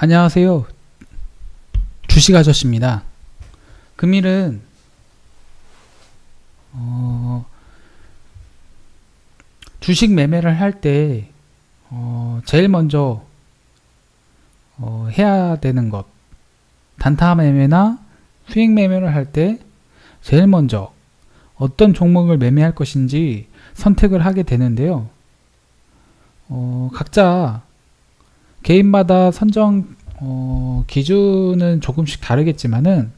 안녕하세요. 주식 아저씨입니다. 금일은 주식 매매를 할 때 제일 먼저 해야 되는 것, 단타 매매나 수익 매매를 할 때 제일 먼저 어떤 종목을 매매할 것인지 선택을 하게 되는데요. 각자 개인마다 선정 기준은 조금씩 다르겠지만은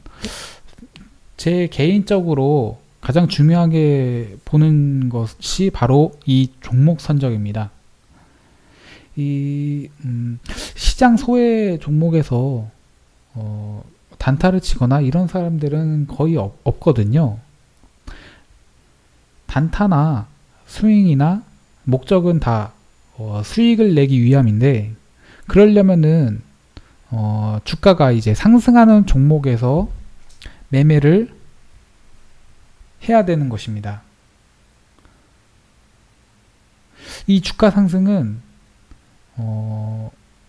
제 개인적으로 가장 중요하게 보는 것이 바로 이 종목 선정입니다. 이 시장 소외 종목에서 단타를 치거나 이런 사람들은 거의 없거든요. 단타나 스윙이나 목적은 다 수익을 내기 위함인데, 그러려면은 주가가 이제 상승하는 종목에서 매매를 해야 되는 것입니다. 이 주가 상승은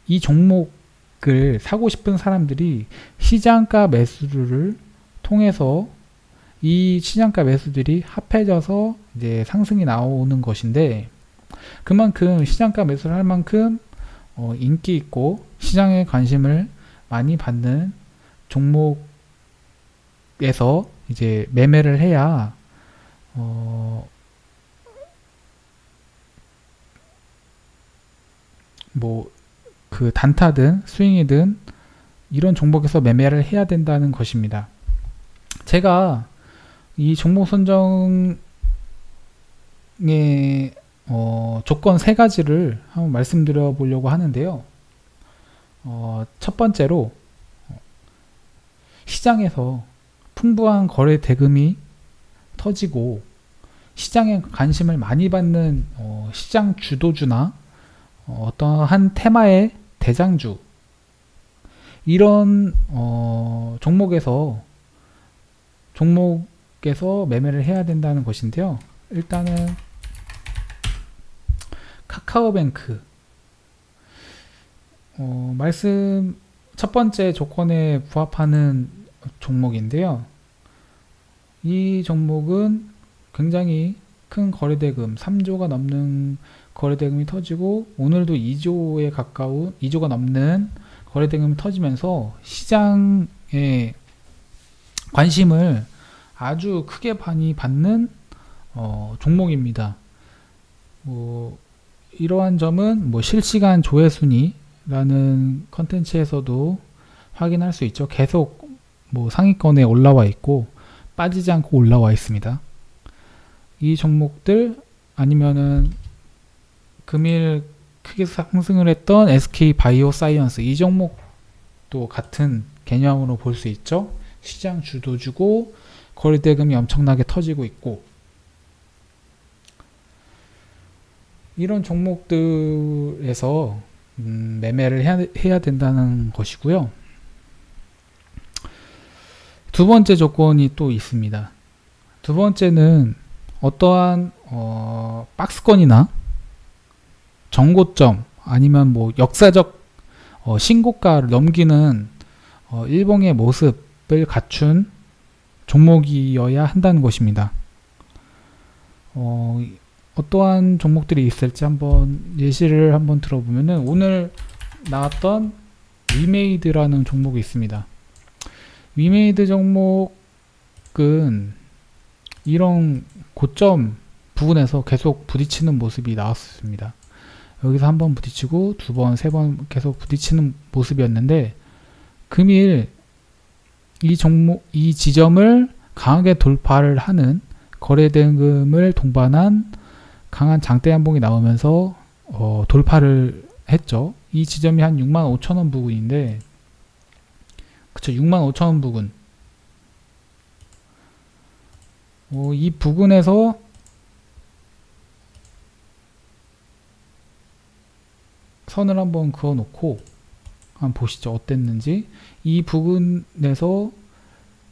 이 종목을 사고 싶은 사람들이 시장가 매수를 통해서 이 시장가 매수들이 합해져서 이제 상승이 나오는 것인데, 그만큼 시장가 매수를 할 만큼 인기 있고 시장에 관심을 많이 받는 종목에서 이제 매매를 해야 뭐 그 단타든 스윙이든 이런 종목에서 매매를 해야 된다는 것입니다. 제가 이 종목 선정의 조건 세 가지를 한번 말씀드려 보려고 하는데요. 첫 번째로 시장에서 풍부한 거래 대금이 터지고 시장에 관심을 많이 받는 시장 주도주나 어떠한 테마의 대장주, 이런 종목에서 매매를 해야 된다는 것인데요. 일단은 카카오뱅크, 첫 번째 조건에 부합하는 종목인데요. 이 종목은 굉장히 큰 거래대금, 3조가 넘는 거래대금이 터지고, 오늘도 2조가 넘는 거래대금이 터지면서 시장에 관심을 아주 크게 많이 받는 종목입니다. 이러한 점은 실시간 조회순위라는 컨텐츠에서도 확인할 수 있죠. 계속 상위권에 올라와 있고 빠지지 않고 올라와 있습니다. 이 종목들, 아니면은 금일 크게 상승을 했던 SK 바이오사이언스, 이 종목도 같은 개념으로 볼 수 있죠. 시장 주도주고 거래대금이 엄청나게 터지고 있고, 이런 종목들에서 매매를 해야 된다는 것이고요. 두 번째 조건이 또 있습니다. 두 번째는 어떠한 박스권이나 정고점, 아니면 역사적 신고가를 넘기는 일봉의 모습을 갖춘 종목이어야 한다는 것입니다. 어떠한 종목들이 있을지 한번 예시를 한번 들어보면은, 오늘 나왔던 위메이드라는 종목이 있습니다. 위메이드 종목은 이런 고점 부근에서 계속 부딪히는 모습이 나왔습니다. 여기서 한 번 부딪히고 두 번, 세 번 계속 부딪히는 모습이었는데, 금일 이 지점을 강하게 돌파를 하는 거래대금을 동반한 강한 장대 한봉이 나오면서 돌파를 했죠. 이 지점이 한 65,000원 부근인데, 그쵸, 65,000원 부근. 이 부근에서 선을 한번 그어 놓고 한번 보시죠. 어땠는지. 이 부근에서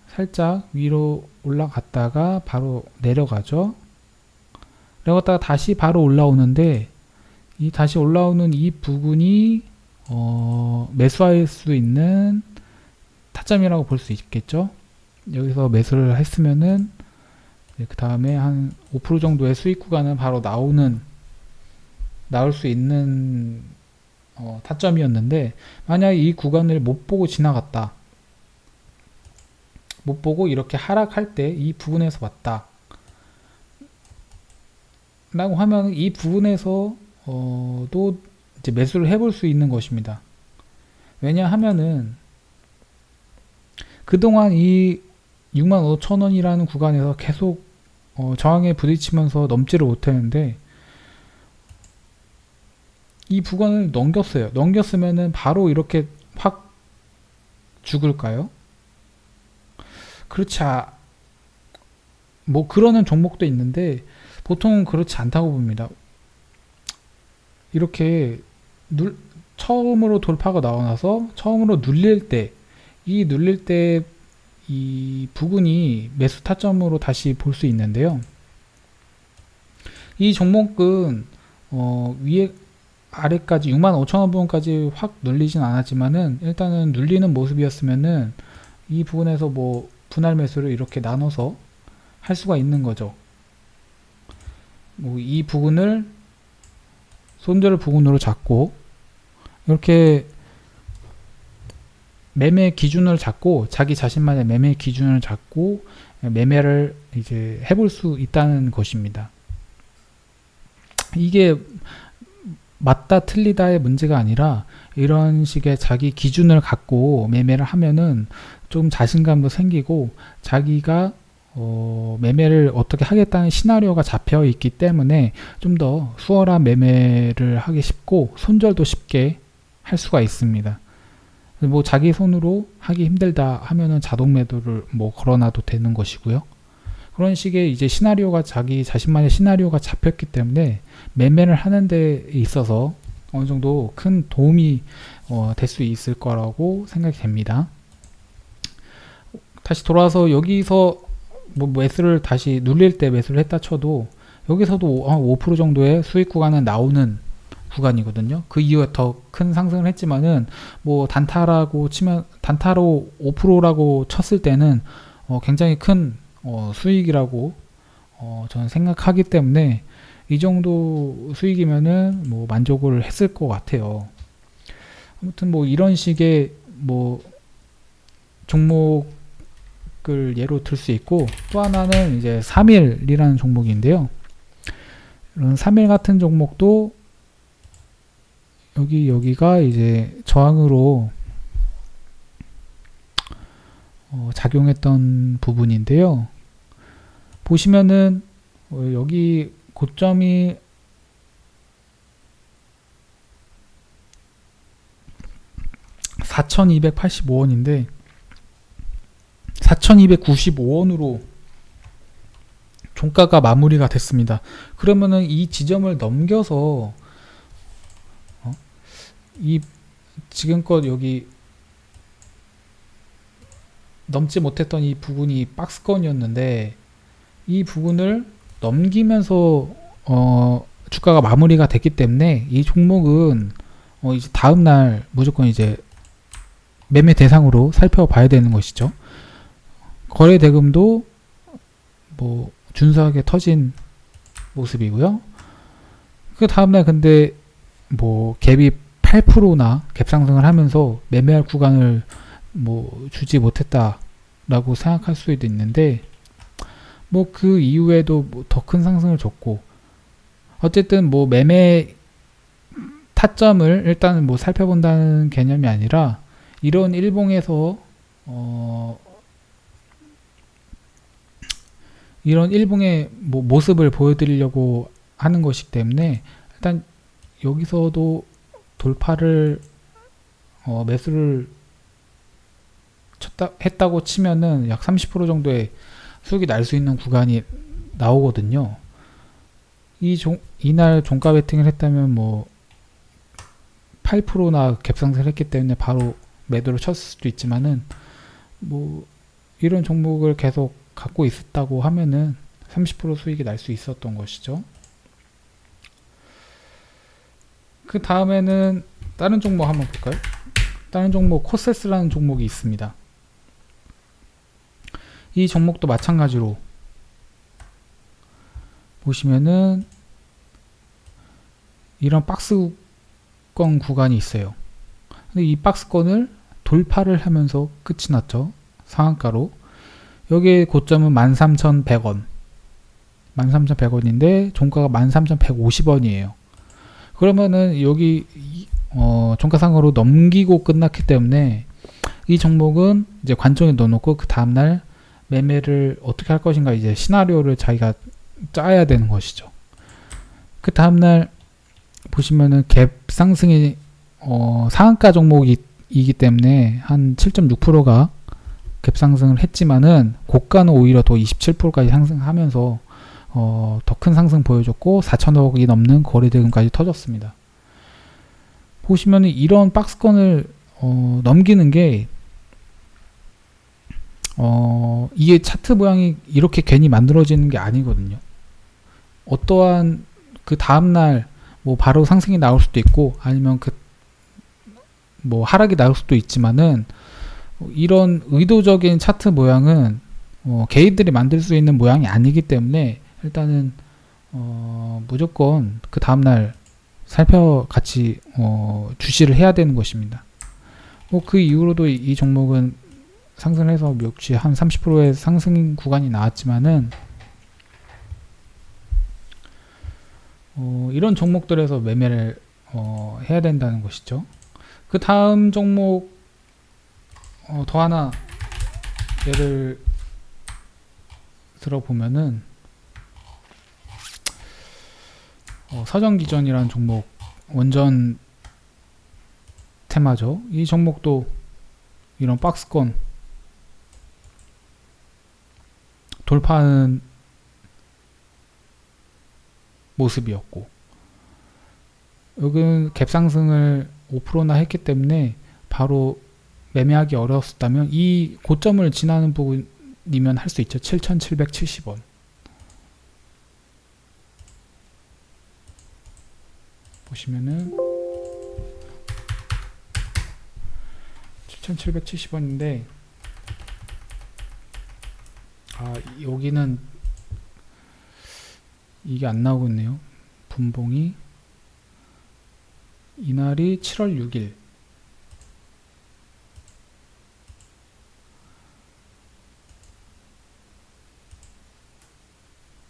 살짝 위로 올라갔다가 바로 내려가죠. 내려갔다가 다시 바로 올라오는데, 이 다시 올라오는 이 부분이 매수할 수 있는 타점이라고 볼 수 있겠죠. 여기서 매수를 했으면은 그 다음에 한 5% 정도의 수익 구간은 바로 나올 수 있는 타점이었는데, 만약 이 구간을 못 보고 지나갔다, 못 보고 이렇게 하락할 때 이 부분에서 왔다 라고 하면 이 부분에서 또 이제 매수를 해볼 수 있는 것입니다. 왜냐하면은 그동안 이 65,000원이라는 구간에서 계속 저항에 부딪히면서 넘지를 못했는데, 이 구간을 넘겼어요. 넘겼으면은 바로 이렇게 확 죽을까요? 그렇지 뭐 그러는 종목도 있는데 보통은 그렇지 않다고 봅니다. 이렇게 처음으로 돌파가 나와서 처음으로 눌릴 때, 이 부분이 매수 타점으로 다시 볼 수 있는데요. 이 종목은 위에 아래까지 65,000원 부분까지 확 눌리진 않았지만은 일단은 눌리는 모습이었으면은 이 부분에서 뭐 분할 매수를 이렇게 나눠서 할 수가 있는 거죠. 뭐 이 부분을 손절 부분으로 잡고 이렇게 매매 기준을 잡고, 자기 자신만의 매매 기준을 잡고 매매를 이제 해볼 수 있다는 것입니다. 이게 맞다 틀리다의 문제가 아니라 이런 식의 자기 기준을 갖고 매매를 하면은 좀 자신감도 생기고, 자기가 매매를 어떻게 하겠다는 시나리오가 잡혀 있기 때문에 좀 더 수월한 매매를 하기 쉽고 손절도 쉽게 할 수가 있습니다. 뭐 자기 손으로 하기 힘들다 하면은 자동 매도를 뭐 걸어놔도 되는 것이고요. 그런 식의 이제 시나리오가, 자기 자신만의 시나리오가 잡혔기 때문에 매매를 하는 데 있어서 어느 정도 큰 도움이 될 수 있을 거라고 생각이 됩니다. 다시 돌아와서 여기서 뭐 매수를 다시 눌릴 때 매수를 했다 쳐도 여기서도 5% 정도의 수익 구간은 나오는 구간이거든요. 그 이후에 더 큰 상승을 했지만은 뭐 단타로 5%라고 쳤을 때는 굉장히 큰 수익이라고 저는 생각하기 때문에 이 정도 수익이면은 뭐 만족을 했을 것 같아요. 아무튼 뭐 이런 식의 뭐 종목을 예로 들 수 있고, 또 하나는 이제 3일이라는 종목인데요. 이런 3일 같은 종목도 여기가 이제 저항으로 작용했던 부분인데요. 보시면은 여기 고점이 4,285원인데 4,295원으로 종가가 마무리가 됐습니다. 그러면은 이 지점을 넘겨서 이 지금껏 여기 넘지 못했던 이 부분이 박스권이었는데, 이 부분을 넘기면서 주가가 마무리가 됐기 때문에 이 종목은 이제 다음날 무조건 이제 매매 대상으로 살펴봐야 되는 것이죠. 거래 대금도 뭐 준수하게 터진 모습이고요. 그 다음날 근데 뭐 갭이 8%나 갭 상승을 하면서 매매할 구간을 뭐 주지 못했다라고 생각할 수도 있는데, 뭐 그 이후에도 뭐 더 큰 상승을 줬고, 어쨌든 뭐 매매 타점을 일단은 뭐 살펴본다는 개념이 아니라 이런 일봉에서 이런 일봉의 뭐 모습을 보여드리려고 하는 것이기 때문에, 일단 여기서도 돌파를 매수를 했다고 치면은 약 30% 정도의 수익이 날 수 있는 구간이 나오거든요. 이날 종가 베팅을 했다면 뭐 8%나 갭상승을 했기 때문에 바로 매도를 쳤을 수도 있지만은, 뭐 이런 종목을 계속 갖고 있었다고 하면은 30% 수익이 날 수 있었던 것이죠. 그 다음에는 다른 종목 한번 볼까요? 다른 종목 코세스라는 종목이 있습니다. 이 종목도 마찬가지로 보시면은 이런 박스권 구간이 있어요. 근데 이 박스권을 돌파를 하면서 끝이 났죠. 상한가로. 여기에 고점은 13,100원. 13,100원인데 종가가 13,150원이에요. 그러면은 여기 종가상으로 넘기고 끝났기 때문에 이 종목은 이제 관점에 넣어놓고 그 다음날 매매를 어떻게 할 것인가 이제 시나리오를 자기가 짜야 되는 것이죠. 그 다음날 보시면은 갭 상승이 상한가 종목이기 때문에 한 7.6%가 갭 상승을 했지만은 고가는 오히려 더 27%까지 상승하면서 더 큰 상승 보여줬고 4천억이 넘는 거래대금까지 터졌습니다. 보시면은 이런 박스권을 넘기는 게 이게 차트 모양이 이렇게 괜히 만들어지는 게 아니거든요. 어떠한 그 다음날 뭐 바로 상승이 나올 수도 있고 아니면 뭐 하락이 나올 수도 있지만은 이런 의도적인 차트 모양은 개인들이 만들 수 있는 모양이 아니기 때문에 일단은 무조건 그 다음날 같이 주시를 해야 되는 것입니다. 뭐 그 이후로도 이 종목은 상승을 해서 역시 한 30%의 상승 구간이 나왔지만은 이런 종목들에서 매매를 해야 된다는 것이죠. 그 다음 종목 더 하나 예를 들어보면은 서정기전이라는 종목 원전 테마죠. 이 종목도 이런 박스권 돌파하는 모습이었고 여기는 갭상승을 5%나 했기 때문에 바로 매매하기 어려웠다면 이 고점을 지나는 부분이면 할 수 있죠. 7,770원. 보시면은 7,770원인데 여기는 이게 안 나오고 있네요. 분봉이 이날이 7월 6일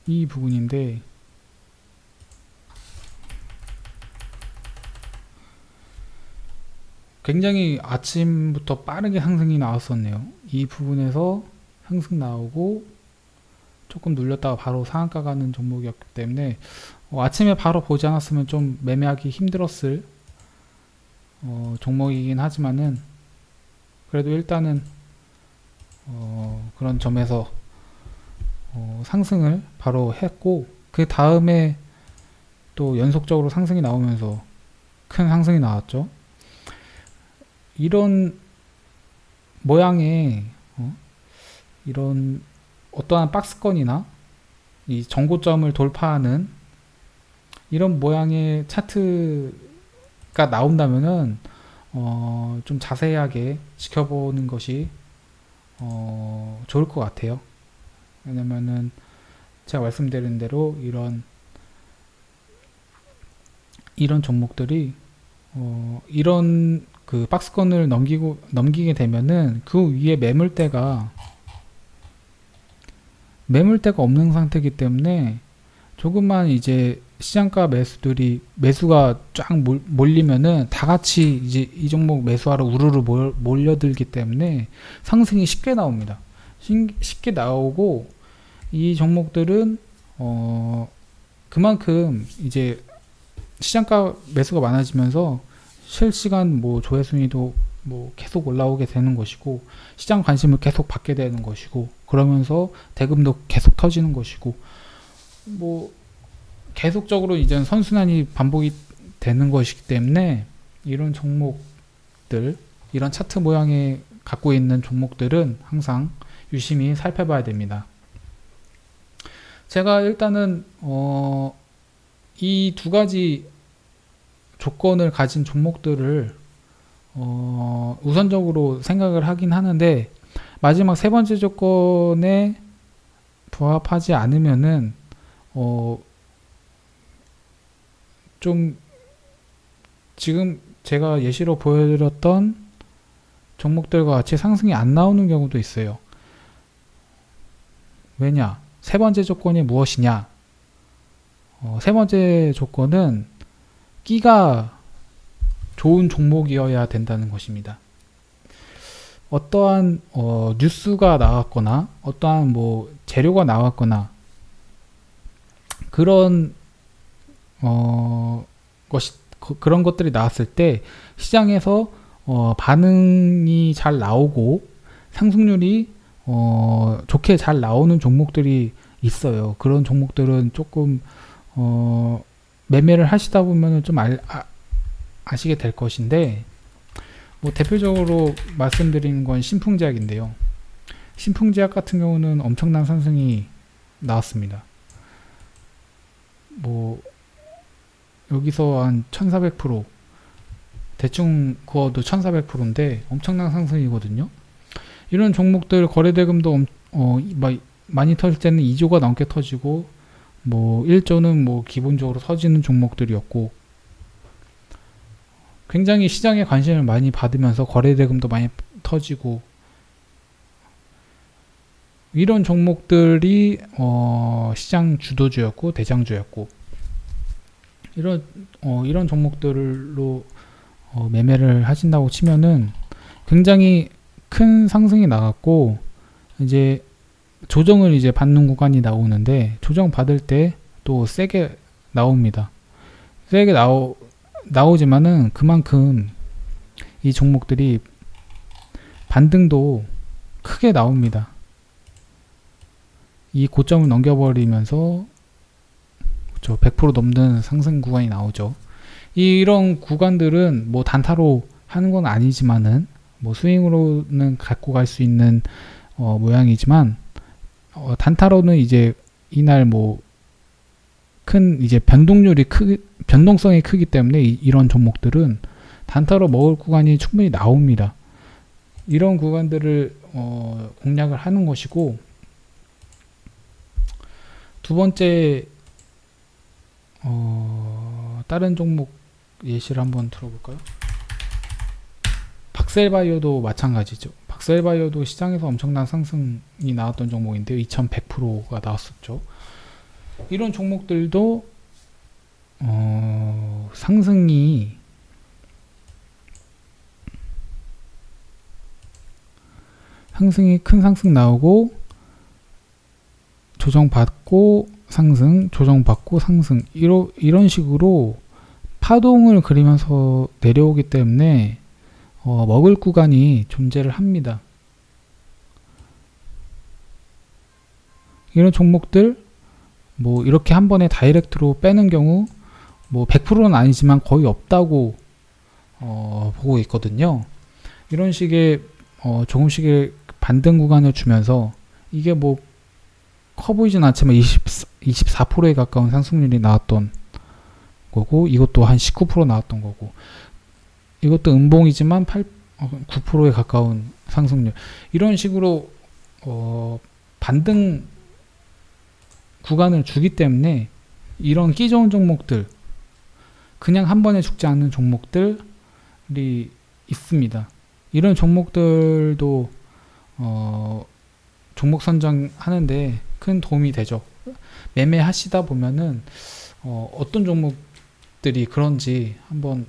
이 부분인데 굉장히 아침부터 빠르게 상승이 나왔었네요. 이 부분에서 상승 나오고 조금 눌렸다가 바로 상한가 가는 종목이었기 때문에 아침에 바로 보지 않았으면 좀 매매하기 힘들었을 종목이긴 하지만은 그래도 일단은 그런 점에서 상승을 바로 했고 그 다음에 또 연속적으로 상승이 나오면서 큰 상승이 나왔죠. 이런 모양의 이런 어떠한 박스권이나 이 전고점을 돌파하는 이런 모양의 차트가 나온다면은 좀 자세하게 지켜보는 것이 좋을 것 같아요. 왜냐면은 제가 말씀드린 대로 이런 종목들이 이런 그 박스권을 넘기게 되면은 그 위에 매물대가 없는 상태이기 때문에 조금만 이제 시장가 매수가 쫙 몰리면은 다 같이 이제 이 종목 매수하러 우르르 몰려들기 때문에 상승이 쉽게 나옵니다. 쉽게 나오고 이 종목들은 그만큼 이제 시장가 매수가 많아지면서 실시간 뭐 조회순위도 뭐 계속 올라오게 되는 것이고 시장 관심을 계속 받게 되는 것이고 그러면서 대금도 계속 터지는 것이고 뭐 계속적으로 이제 선순환이 반복이 되는 것이기 때문에 이런 종목들 이런 차트 모양에 갖고 있는 종목들은 항상 유심히 살펴봐야 됩니다. 제가 일단은 이 두 가지 조건을 가진 종목들을 우선적으로 생각을 하긴 하는데, 마지막 세 번째 조건에 부합하지 않으면은 좀 지금 제가 예시로 보여드렸던 종목들과 같이 상승이 안 나오는 경우도 있어요. 왜냐? 세 번째 조건이 무엇이냐? 세 번째 조건은 끼가 좋은 종목이어야 된다는 것입니다. 어떠한 뉴스가 나왔거나 어떠한 뭐 재료가 나왔거나 그런 그런 것들이 나왔을 때 시장에서 반응이 잘 나오고 상승률이 좋게 잘 나오는 종목들이 있어요. 그런 종목들은 조금 매매를 하시다 보면 좀 아시게 될 것인데, 뭐 대표적으로 말씀드리는 건 신풍제약인데요. 신풍제약 같은 경우는 엄청난 상승이 나왔습니다. 뭐 여기서 한 1400%, 대충 그어도 1400%인데 엄청난 상승이거든요. 이런 종목들 거래대금도 많이 터질 때는 2조가 넘게 터지고, 뭐 1조는 뭐 기본적으로 터지는 종목들이었고, 굉장히 시장에 관심을 많이 받으면서 거래대금도 많이 터지고, 이런 종목들이 시장 주도주였고 대장주였고, 이런 종목들로 매매를 하신다고 치면은 굉장히 큰 상승이 나갔고, 이제 조정을 이제 받는 구간이 나오는데, 조정 받을 때 또 세게 나옵니다. 세게 나오지만은 그만큼 이 종목들이 반등도 크게 나옵니다. 이 고점을 넘겨버리면서 100% 넘는 상승 구간이 나오죠. 이런 구간들은 뭐 단타로 하는 건 아니지만은, 뭐 스윙으로는 갖고 갈 수 있는 모양이지만, 단타로는 이제 이날 뭐 큰 이제 변동성이 크기 때문에 이런 종목들은 단타로 먹을 구간이 충분히 나옵니다. 이런 구간들을 공략을 하는 것이고, 두 번째 다른 종목 예시를 한번 들어볼까요? 박셀바이오도 마찬가지죠. 박셀바이오도 시장에서 엄청난 상승이 나왔던 종목인데요. 2100%가 나왔었죠. 이런 종목들도 상승이 큰 상승 나오고, 조정받고 상승, 조정받고 상승, 이런 식으로 파동을 그리면서 내려오기 때문에 먹을 구간이 존재를 합니다. 이런 종목들 뭐 이렇게 한 번에 다이렉트로 빼는 경우 뭐 100%는 아니지만 거의 없다고 보고 있거든요. 이런 식의 조금씩의 반등 구간을 주면서, 이게 뭐 커 보이진 않지만 24%에 가까운 상승률이 나왔던 거고, 이것도 한 19% 나왔던 거고, 이것도 음봉이지만 9%에 가까운 상승률, 이런 식으로 반등 구간을 주기 때문에 이런 끼 좋은 종목들, 그냥 한 번에 죽지 않는 종목들이 있습니다. 이런 종목들도 종목 선정하는데 큰 도움이 되죠. 매매하시다 보면은 어떤 종목들이 그런지 한번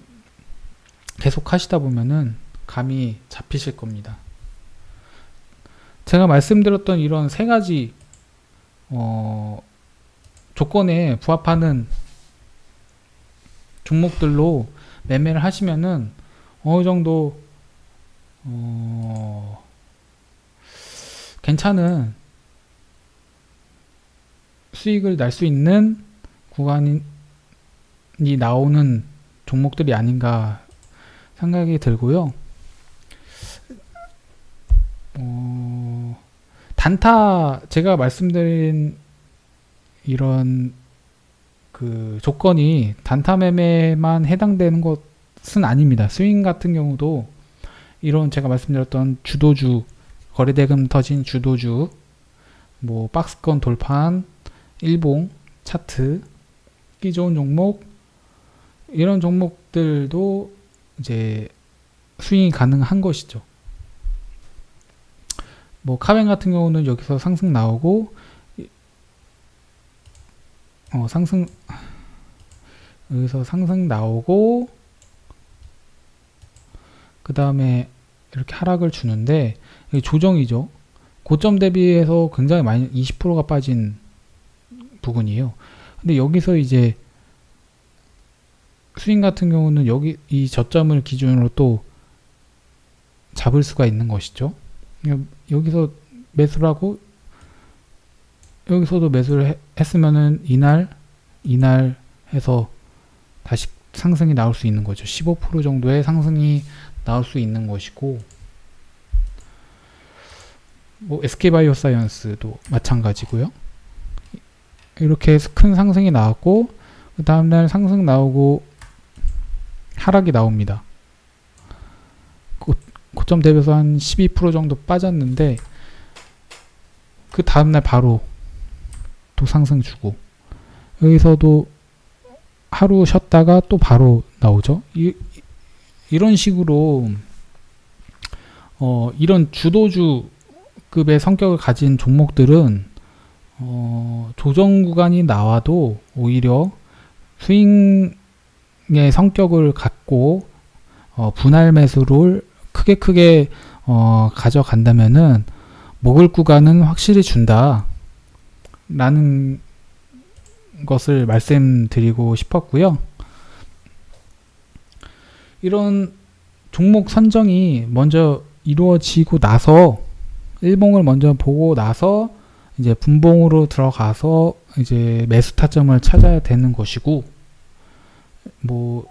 계속 하시다 보면은 감이 잡히실 겁니다. 제가 말씀드렸던 이런 세 가지 조건에 부합하는 종목들로 매매를 하시면은 어느 정도 괜찮은 수익을 날 수 있는 구간이 나오는 종목들이 아닌가 생각이 들고요. 단타, 제가 말씀드린 이런 그 조건이 단타 매매만 해당되는 것은 아닙니다. 스윙 같은 경우도 이런 제가 말씀드렸던 주도주, 거래대금 터진 주도주, 뭐 박스권 돌파한 일봉 차트, 끼 좋은 종목, 이런 종목들도 이제 스윙이 가능한 것이죠. 뭐 카벤 같은 경우는 여기서 상승 나오고 여기서 상승 나오고 그 다음에 이렇게 하락을 주는데 이게 조정이죠. 고점 대비해서 굉장히 많이 20%가 빠진 부분이에요. 근데 여기서 이제 스윙 같은 경우는 여기 이 저점을 기준으로 또 잡을 수가 있는 것이죠. 여기서 매수를 하고 여기서도 매수를 했으면은 이날 해서 다시 상승이 나올 수 있는 거죠. 15% 정도의 상승이 나올 수 있는 것이고, 뭐 SK바이오사이언스도 마찬가지고요. 이렇게 큰 상승이 나왔고 그 다음날 상승 나오고 하락이 나옵니다. 고점 대비해서 한 12% 정도 빠졌는데 그 다음날 바로 또 상승 주고 여기서도 하루 쉬었다가 또 바로 나오죠. 이런 식으로 이런 주도주급의 성격을 가진 종목들은 조정 구간이 나와도 오히려 스윙의 성격을 갖고 분할 매수를 크게 가져간다면은 먹을 구간은 확실히 준다 라는 것을 말씀드리고 싶었고요. 이런 종목 선정이 먼저 이루어지고 나서 일봉을 먼저 보고 나서 이제 분봉으로 들어가서 이제 매수 타점을 찾아야 되는 것이고, 뭐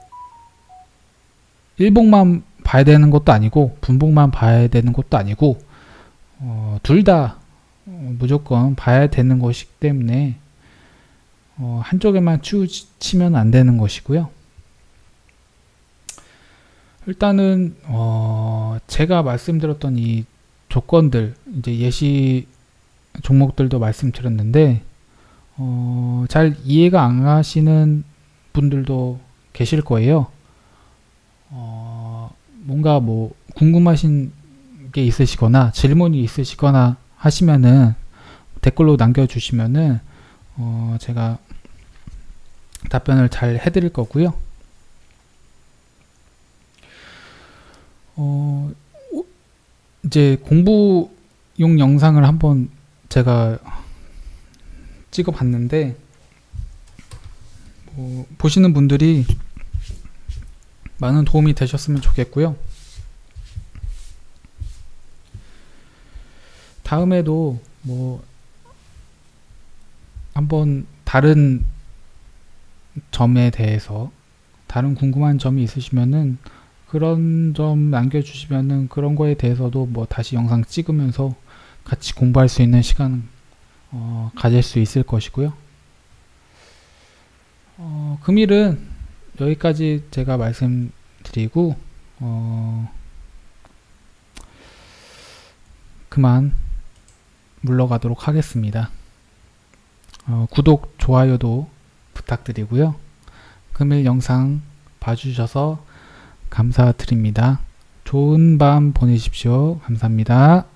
일봉만 봐야 되는 것도 아니고 분봉만 봐야 되는 것도 아니고 둘 다 무조건 봐야 되는 것이기 때문에 한쪽에만 치우치면 안 되는 것이고요. 일단은 제가 말씀드렸던 이 조건들, 이제 예시 종목들도 말씀드렸는데 잘 이해가 안 가시는 분들도 계실 거예요. 뭔가 뭐 궁금하신 게 있으시거나 질문이 있으시거나 하시면은 댓글로 남겨주시면은 제가 답변을 잘 해드릴 거고요. 이제 공부용 영상을 한번 제가 찍어 봤는데 보시는 분들이 많은 도움이 되셨으면 좋겠고요. 다음에도 뭐 한번 다른 점에 대해서 다른 궁금한 점이 있으시면은 그런 점 남겨주시면은 그런 거에 대해서도 뭐 다시 영상 찍으면서 같이 공부할 수 있는 시간 가질 수 있을 것이고요. 금일은 여기까지 제가 말씀드리고 그만 물러가도록 하겠습니다. 구독, 좋아요도 부탁드리고요. 금일 영상 봐주셔서 감사드립니다. 좋은 밤 보내십시오. 감사합니다.